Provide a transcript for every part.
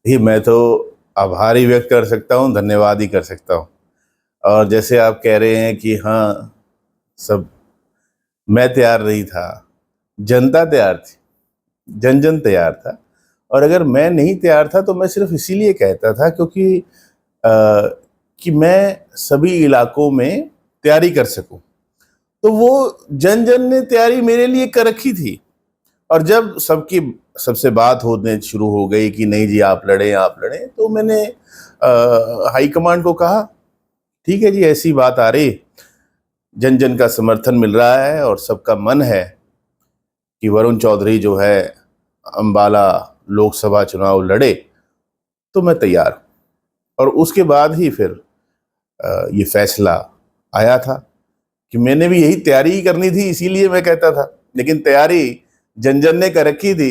ही मैं तो आभार ही व्यक्त कर सकता हूँ, धन्यवाद ही कर सकता हूँ। और जैसे आप कह रहे हैं कि हाँ, सब मैं तैयार नहीं था, जनता तैयार थी, जन-जन तैयार था। और अगर मैं नहीं तैयार था तो मैं सिर्फ़ इसीलिए कहता था क्योंकि कि मैं सभी इलाकों में तैयारी कर सकूँ। तो वो जन-जन ने तैयारी मेरे लिए कर रखी थी। और जब सबसे बात होने शुरू हो गई कि नहीं जी आप लड़ें, तो मैंने हाई कमांड को कहा, ठीक है जी ऐसी बात आ रही, जन-जन का समर्थन मिल रहा है और सबका मन है कि वरुण चौधरी जो है अंबाला लोकसभा चुनाव लड़े, तो मैं तैयार हूँ। और उसके बाद ही फिर ये फैसला आया था कि मैंने भी यही तैयारी ही करनी थी, इसीलिए मैं कहता था। लेकिन तैयारी जन-जन ने कर रखी थी,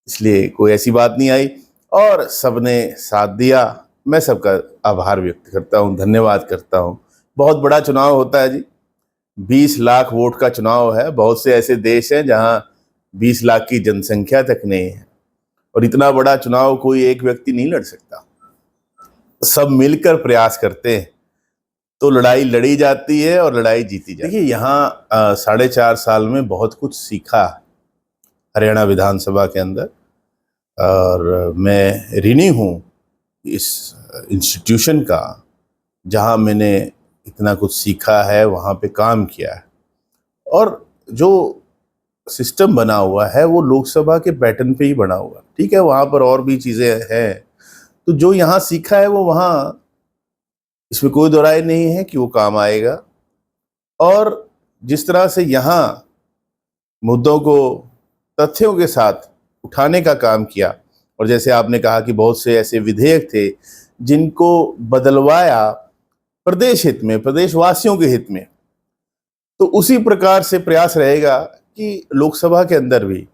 इसलिए कोई ऐसी बात नहीं आई और सबने साथ दिया। मैं सबका आभार व्यक्त करता हूँ, धन्यवाद करता हूँ। बहुत बड़ा चुनाव होता है जी, 20 लाख वोट का चुनाव है। बहुत से ऐसे देश हैं जहाँ 20 लाख की जनसंख्या तक नहीं है और इतना बड़ा चुनाव कोई एक व्यक्ति नहीं लड़ सकता। सब मिलकर प्रयास करते हैं तो लड़ाई लड़ी जाती है और लड़ाई जीती जाती है। देखिए यहाँ 4.5 साल में बहुत कुछ सीखा हरियाणा विधानसभा के अंदर और मैं ऋणी हूँ इस इंस्टीट्यूशन का जहाँ मैंने इतना कुछ सीखा है, वहाँ पे काम किया है। और जो सिस्टम बना हुआ है वो लोकसभा के पैटर्न पे ही बना हुआ है। ठीक है, वहाँ पर और भी चीज़ें हैं, तो जो यहाँ सीखा है वो वहाँ, इसमें कोई दो राय नहीं है कि वो काम आएगा। और जिस तरह से यहाँ मुद्दों को तथ्यों के साथ उठाने का काम किया और जैसे आपने कहा कि बहुत से ऐसे विधेयक थे जिनको बदलवाया प्रदेश हित में, प्रदेशवासियों के हित में, तो उसी प्रकार से प्रयास रहेगा कि लोकसभा के अंदर भी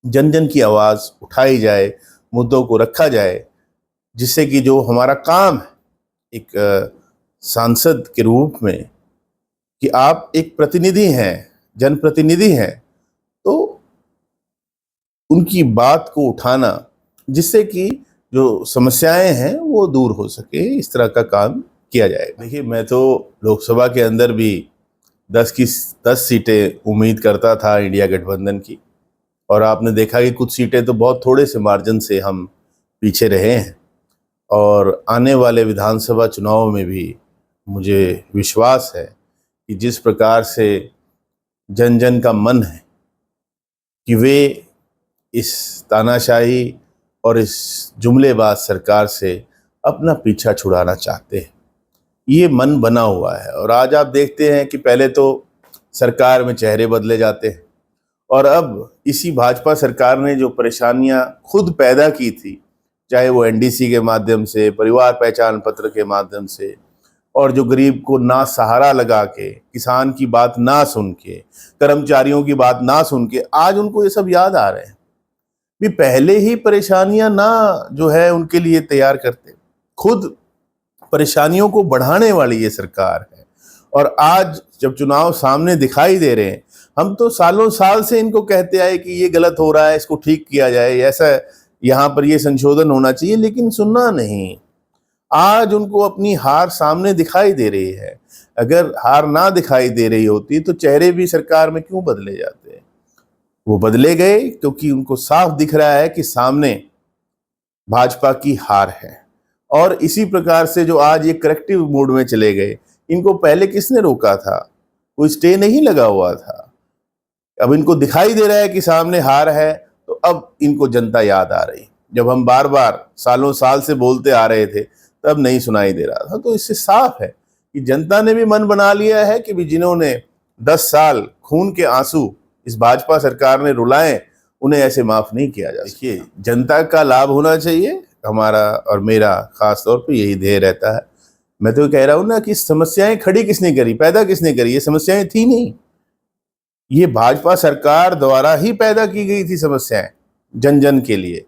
जन जन की आवाज़ उठाई जाए, मुद्दों को रखा जाए, जिससे कि जो हमारा काम है एक सांसद के रूप में कि आप एक प्रतिनिधि हैं, जनप्रतिनिधि हैं, तो उनकी बात को उठाना जिससे कि जो समस्याएं हैं वो दूर हो सके, इस तरह का काम किया जाएगा। देखिए मैं तो लोकसभा के अंदर भी 10 सीटें उम्मीद करता था इंडिया गठबंधन की और आपने देखा कि कुछ सीटें तो बहुत थोड़े से मार्जिन से हम पीछे रहे हैं। और आने वाले विधानसभा चुनाव में भी मुझे विश्वास है कि जिस प्रकार से जन जन का मन है कि वे इस तानाशाही और इस जुमलेबाज सरकार से अपना पीछा छुड़ाना चाहते हैं, ये मन बना हुआ है। और आज आप देखते हैं कि पहले तो सरकार में चेहरे बदले जाते हैं और अब इसी भाजपा सरकार ने जो परेशानियां खुद पैदा की थी, चाहे वो एनडीसी के माध्यम से, परिवार पहचान पत्र के माध्यम से, और जो गरीब को ना सहारा लगा के, किसान की बात ना सुन के, कर्मचारियों की बात ना सुन के, आज उनको ये सब याद आ रहे हैं भी पहले ही परेशानियां ना जो है उनके लिए तैयार करते, खुद परेशानियों को बढ़ाने वाली ये सरकार है। और आज जब चुनाव सामने दिखाई दे रहे हैं, हम तो सालों साल से इनको कहते आए कि ये गलत हो रहा है, इसको ठीक किया जाए, ऐसा यहाँ पर ये संशोधन होना चाहिए, लेकिन सुनना नहीं। आज उनको अपनी हार सामने दिखाई दे रही है। अगर हार ना दिखाई दे रही होती तो चेहरे भी सरकार में क्यों बदले जाते? वो बदले गए क्योंकि उनको साफ दिख रहा है कि सामने भाजपा की हार है। और इसी प्रकार से जो आज ये करेक्टिव मोड में चले गए, इनको पहले किसने रोका था? कोई स्टे नहीं लगा हुआ था। अब इनको दिखाई दे रहा है कि सामने हार है, तो अब इनको जनता याद आ रही। जब हम बार बार सालों साल से बोलते आ रहे थे तब नहीं सुनाई दे रहा था। तो इससे साफ है कि जनता ने भी मन बना लिया है कि भी जिन्होंने 10 साल खून के आंसू इस भाजपा सरकार ने रुलाए, उन्हें ऐसे माफ नहीं किया जा सकता। देखिए जनता का लाभ होना चाहिए, हमारा और मेरा खास तौर पे यही ध्येय रहता है। मैं तो कह रहा हूं ना कि समस्याएं खड़ी किसने करी, पैदा किसने करी? ये समस्याएं थी नहीं, ये भाजपा सरकार द्वारा ही पैदा की गई थी समस्याएं जन जन के लिए।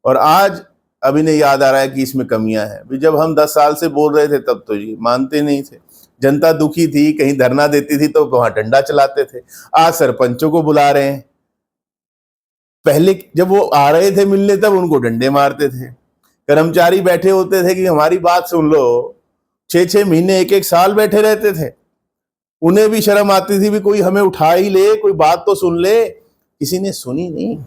और आज अब इन्हें याद आ रहा है कि इसमें कमियां हैं। जब हम 10 साल से बोल रहे थे तब तो ये मानते नहीं थे। जनता दुखी थी, कहीं धरना देती थी तो वहां डंडा चलाते थे। आज सरपंचों को बुला रहे हैं, पहले जब वो आ रहे थे मिलने तब उनको डंडे मारते थे, कर्मचारी बैठे होते थे कि हमारी बात सुन लो, 6-6 महीने 1-1 साल बैठे रहते थे। उन्हें भी शर्म आती थी भी कोई हमें उठा ही ले, कोई बात तो सुन ले, किसी ने सुनी नहीं।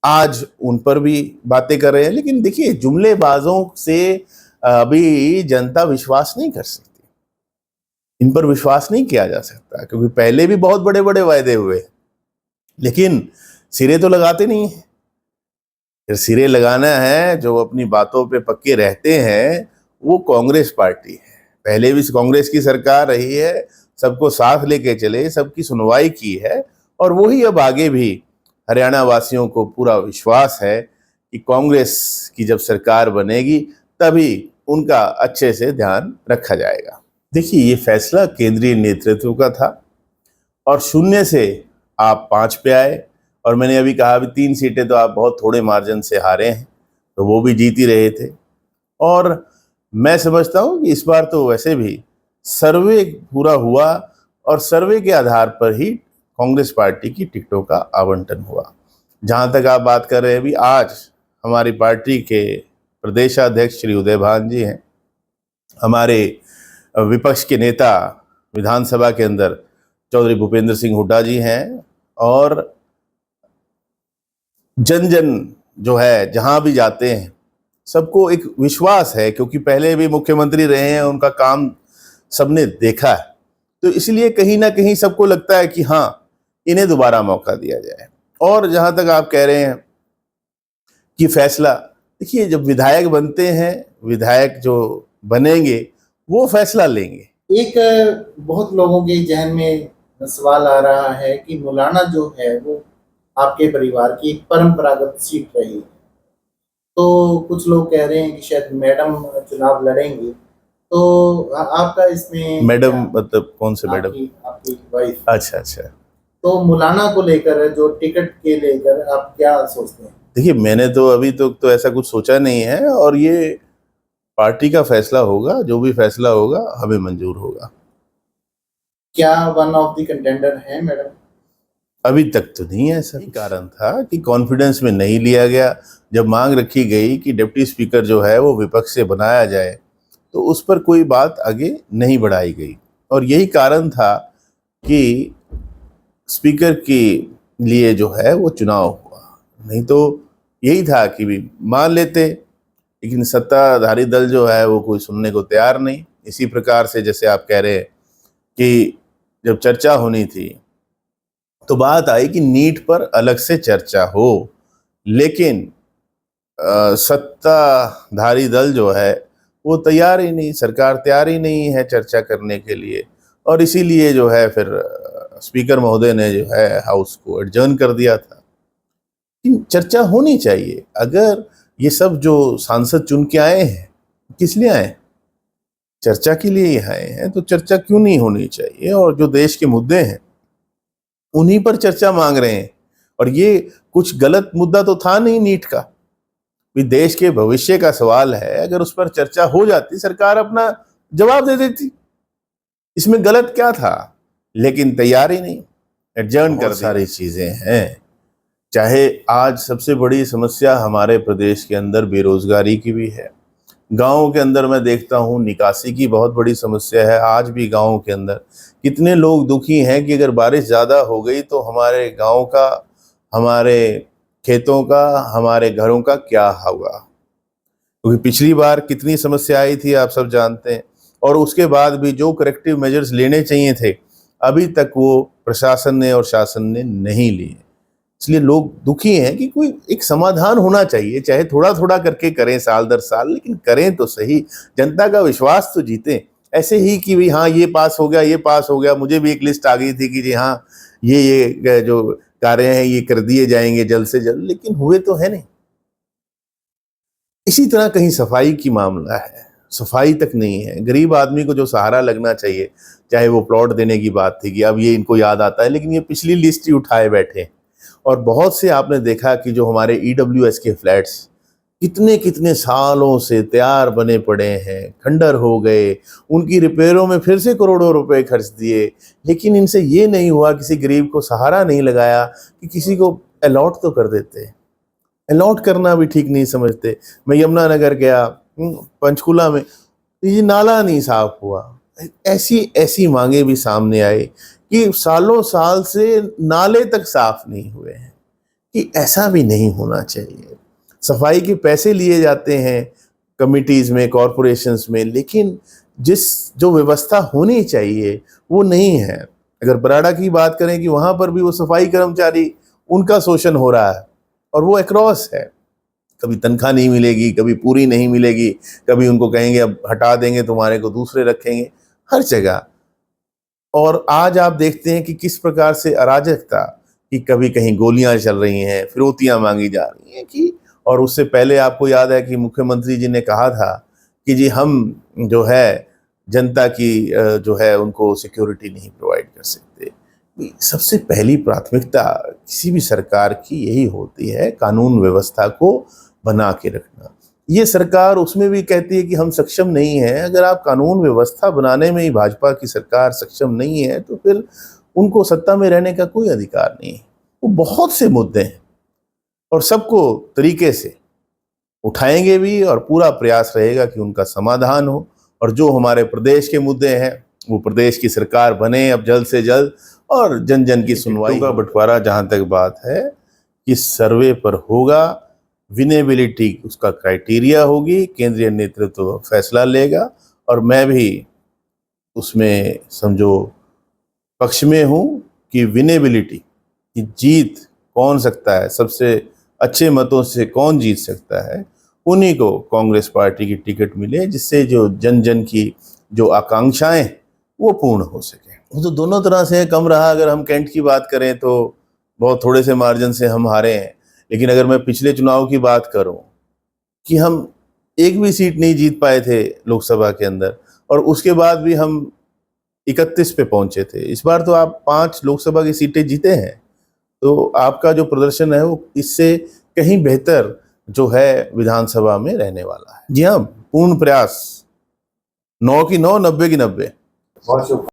आज उन पर भी बातें कर रहे हैं, लेकिन देखिए जुमलेबाजों से अभी जनता विश्वास नहीं कर सकती, इन पर विश्वास नहीं किया जा सकता, क्योंकि पहले भी बहुत बड़े बड़े वायदे हुए लेकिन सिरे तो लगाते नहीं है। फिर सिरे लगाना है, जो अपनी बातों पे पक्के रहते हैं, वो कांग्रेस पार्टी है। पहले भी कांग्रेस की सरकार रही है, सबको साथ लेके चले, सबकी सुनवाई की है, और वही अब आगे भी हरियाणा वासियों को पूरा विश्वास है कि कांग्रेस की जब सरकार बनेगी तभी उनका अच्छे से ध्यान रखा जाएगा। देखिए, ये फैसला केंद्रीय नेतृत्व का था और 0 से आप 5 पे आए, और मैंने अभी कहा भी 3 सीटें तो आप बहुत थोड़े मार्जिन से हारे हैं, तो वो भी जीत ही रहे थे। और मैं समझता हूँ कि इस बार तो वैसे भी सर्वे पूरा हुआ और सर्वे के आधार पर ही कांग्रेस पार्टी की टिकटों का आवंटन हुआ। जहाँ तक आप बात कर रहे हैं, अभी आज हमारी पार्टी के प्रदेशाध्यक्ष श्री उदय भान जी हैं, हमारे विपक्ष के नेता विधानसभा के अंदर चौधरी भूपेंद्र सिंह हुड्डा जी हैं, और जन जन जो है जहां भी जाते हैं सबको एक विश्वास है, क्योंकि पहले भी मुख्यमंत्री रहे हैं, उनका काम सबने देखा है, तो इसलिए कहीं ना कहीं सबको लगता है कि हाँ, इन्हें दोबारा मौका दिया जाए। और जहां तक आप कह रहे हैं कि फैसला, देखिए जब विधायक बनते हैं, विधायक जो बनेंगे वो फैसला लेंगे। एक बहुत लोगों के जहन में सवाल आ रहा है कि मुलाना जो है वो आपके परिवार की एक परंपरागत सीट रही है, तो कुछ लोग कह रहे हैं कि शायद मैडम चुनाव लड़ेंगे, तो आपका इसमें मैडम मतलब कौन से मैडम? आपकी वाइफ। अच्छा अच्छा। तो मुलाना को लेकर, जो टिकट के लेकर आप क्या सोचते हैं? देखिए, मैंने तो अभी तो ऐसा कुछ सोचा नहीं है, और ये पार्टी का फैसला होगा, जो भी फैसला होगा हमें मंजूर होगा। क्या वन ऑफ द कंटेंडर है मैडम? अभी तक तो नहीं है। ऐसा कारण था कि कॉन्फिडेंस में नहीं लिया गया। जब मांग रखी गई कि डिप्टी स्पीकर जो है वो विपक्ष से बनाया जाए, तो उस पर कोई बात आगे नहीं बढ़ाई गई, और यही कारण था कि स्पीकर के लिए जो है वो चुनाव हुआ। नहीं तो यही था कि भी मान लेते, लेकिन सत्ताधारी दल जो है वो कोई सुनने को तैयार नहीं। इसी प्रकार से जैसे आप कह रहे हैं कि जब चर्चा होनी थी तो बात आई कि नीट पर अलग से चर्चा हो, लेकिन सत्ताधारी दल जो है वो तैयार ही नहीं, सरकार तैयार ही नहीं है चर्चा करने के लिए, और इसीलिए जो है फिर स्पीकर महोदय ने जो है हाउस को एडजर्न कर दिया था। चर्चा होनी चाहिए। अगर ये सब जो सांसद चुन के आए हैं, किस लिए आए? चर्चा के लिए ही आए हैं, तो चर्चा क्यों नहीं होनी चाहिए? और जो देश के मुद्दे हैं उन्हीं पर चर्चा मांग रहे हैं, और ये कुछ गलत मुद्दा तो था नहीं नीट का, भी देश के भविष्य का सवाल है। अगर उस पर चर्चा हो जाती, सरकार अपना जवाब दे देती, इसमें गलत क्या था? लेकिन तैयार ही नहीं, एडजर्न कर। सारी चीजें हैं। चाहे आज सबसे बड़ी समस्या हमारे प्रदेश के अंदर बेरोजगारी की भी है, गाँव के अंदर मैं देखता हूँ निकासी की बहुत बड़ी समस्या है। आज भी गाँव के अंदर कितने लोग दुखी हैं कि अगर बारिश ज़्यादा हो गई तो हमारे गाँव का, हमारे खेतों का, हमारे घरों का क्या होगा? क्योंकि पिछली बार कितनी समस्या आई थी आप सब जानते हैं, और उसके बाद भी जो करेक्टिव मेजर्स लेने चाहिए थे अभी तक वो प्रशासन ने और शासन ने नहीं लिए। इसलिए लोग दुखी हैं कि कोई एक समाधान होना चाहिए, चाहे थोड़ा थोड़ा करके करें साल दर साल, लेकिन करें तो सही, जनता का विश्वास तो जीतें। ऐसे ही कि भाई हाँ ये पास हो गया, ये पास हो गया, मुझे भी एक लिस्ट आ गई थी कि जी हाँ ये जो कार्य हैं ये कर दिए जाएंगे जल्द से जल्द, लेकिन हुए तो है नहीं। इसी तरह कहीं सफाई की मामला है, सफाई तक नहीं है। गरीब आदमी को जो सहारा लगना चाहिए, चाहे वो प्लॉट देने की बात थी कि अब ये इनको याद आता है, लेकिन ये पिछली लिस्ट ही उठाए बैठे। और बहुत से आपने देखा कि जो हमारे EWS के फ्लैट्स कितने कितने सालों से तैयार बने पड़े हैं, खंडर हो गए, उनकी रिपेयरों में फिर से करोड़ों रुपए खर्च दिए, लेकिन इनसे ये नहीं हुआ, किसी गरीब को सहारा नहीं लगाया कि किसी को अलॉट तो कर देते। अलॉट करना भी ठीक नहीं समझते। मैं यमुनानगर गया, पंचकुला में, ये नाला नहीं साफ हुआ। ऐसी ऐसी मांगे भी सामने आई कि सालों साल से नाले तक साफ नहीं हुए हैं, कि ऐसा भी नहीं होना चाहिए। सफाई के पैसे लिए जाते हैं कमिटीज में, कॉरपोरेशंस में, लेकिन जो व्यवस्था होनी चाहिए वो नहीं है। अगर बराड़ा की बात करें कि वहां पर भी वो सफाई कर्मचारी, उनका शोषण हो रहा है और वो अक्रॉस है। कभी तनख्वाह नहीं मिलेगी, कभी पूरी नहीं मिलेगी, कभी उनको कहेंगे अब हटा देंगे तुम्हारे को, दूसरे रखेंगे, हर जगह। और आज आप देखते हैं कि किस प्रकार से अराजकता, कि कभी कहीं गोलियां चल रही हैं, फिरौतियां मांगी जा रही हैं, कि और उससे पहले आपको याद है कि मुख्यमंत्री जी ने कहा था कि जी हम जो है जनता की जो है उनको सिक्योरिटी नहीं प्रोवाइड कर सकते। सबसे पहली प्राथमिकता किसी भी सरकार की यही होती है, कानून व्यवस्था को बना के रखना। ये सरकार उसमें भी कहती है कि हम सक्षम नहीं है। अगर आप कानून व्यवस्था बनाने में ही भाजपा की सरकार सक्षम नहीं है तो फिर उनको सत्ता में रहने का कोई अधिकार नहीं है। वो बहुत से मुद्दे हैं और सबको तरीके से उठाएंगे भी और पूरा प्रयास रहेगा कि उनका समाधान हो। और जो हमारे प्रदेश के मुद्दे हैं वो प्रदेश की सरकार बने अब जल्द से जल्द, और जन जन की सुनवाई का बंटवारा जहां तक बात है कि सर्वे पर होगा, विनेबिलिटी उसका क्राइटेरिया होगी, केंद्रीय नेतृत्व फैसला लेगा। और मैं भी उसमें समझो पक्ष में हूं कि विनेबिलिटी की जीत कौन सकता है, सबसे अच्छे मतों से कौन जीत सकता है, उन्हीं को कांग्रेस पार्टी की टिकट मिले, जिससे जो जन जन की जो आकांक्षाएं वो पूर्ण हो सके। वो तो दोनों तरह से कम रहा। अगर हम कैंट की बात करें तो बहुत थोड़े से मार्जिन से हम हारे हैं, लेकिन अगर मैं पिछले चुनाव की बात करूं कि हम एक भी सीट नहीं जीत पाए थे लोकसभा के अंदर, और उसके बाद भी हम 31 पे पहुंचे थे। इस बार तो आप 5 लोकसभा की सीटें जीते हैं, तो आपका जो प्रदर्शन है वो इससे कहीं बेहतर जो है विधानसभा में रहने वाला है। जी हाँ, पूर्ण प्रयास, 9 की 9, 90 की 90।